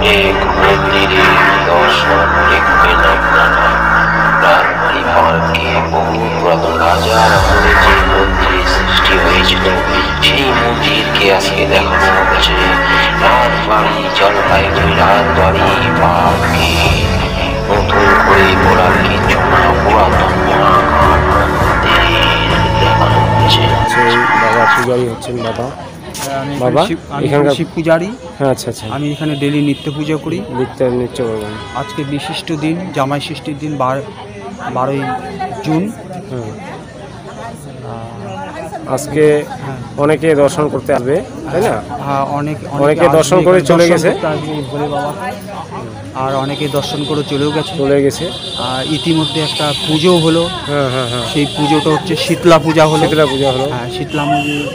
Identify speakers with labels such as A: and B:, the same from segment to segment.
A: एक मंदिरे दर्शन लिखবেন আপনারা। রাজবাড়ী পার্কে বহু পুরাতন রাজার আমলে যে মন্দিরের সৃষ্টি হয়েছিল সেই মন্দিরকে আজকে দেখানো হচ্ছে। রাজবাড়ী জলপাইগুড়ি রাজবাড়ী পার্কে নতুন করে বলার কিছু না, পুরাতন দেখানো হচ্ছে।
B: বাবা পূজারি হচ্ছেন বাবা
C: বাবা এখানকার শিব পূজারি।
B: হ্যাঁ, আচ্ছা আচ্ছা।
C: আমি এখানে ডেলি নিত্য পুজো করি।
B: নিত্য করবেন।
C: আজকে বিশিষ্ট দিন, জামাই ষষ্ঠীর দিন, 12ই জুন।
B: আজকে অনেকে দর্শন করতে আসবে, তাই না?
C: হ্যাঁ,
B: অনেকে দর্শন করে চলে গেছে
C: বলে বাবা, আর অনেকে দর্শন করে চলে গেছে। আর ইতিমধ্যে একটা পুজো হলো।
B: হ্যাঁ হ্যাঁ হ্যাঁ,
C: সেই পুজোটা হচ্ছে শীতলা পূজা হলো।
B: হ্যাঁ,
C: শীতলা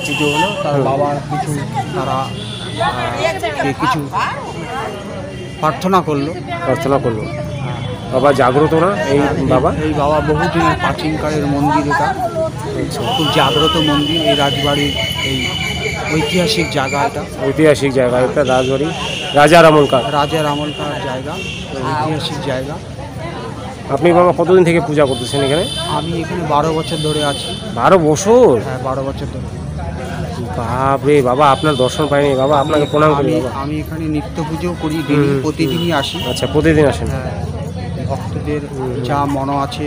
C: পুজো হলো। তার বাবার কিছু তারা কিছু প্রার্থনা করলো। বাবা জাগ্রত না এই বাবা? এই বাবা বহুদিনের প্রাচীনকালের মন্দির। এটা খুব জাগ্রত মন্দির। এই রাজবাড়ির এই ঐতিহাসিক জায়গা। এটা
B: রাজবাড়ি রাজার আমলকার
C: জায়গা, ঐতিহাসিক জায়গা।
B: আপনি বাবা কতদিন থেকে পূজা করতেছেন এখানে?
C: আমি এখানে 12 বছর ধরে আছি।
B: 12 বছর?
C: হ্যাঁ, 12 বছর ধরে।
B: বাপরে বাবা, আপনার দর্শন পাইনি বাবা, আপনাকে প্রণাম করি বাবা।
C: আমি এখানে নিত্য পুজো করি, প্রতিদিনই আসি।
B: আচ্ছা, প্রতিদিন আসেন?
C: হ্যাঁ, ভক্তদের যা মন আছে,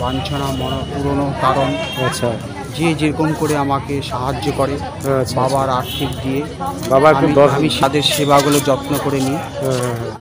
C: বাঞ্ছনা মন পূরণের কারণ।
B: আচ্ছা,
C: যে যেরকম করে আমাকে সাহায্য করে বাবার আর্থিক দিয়ে,
B: বাবা
C: আমি তাদের সেবাগুলো যত্ন করে নিই।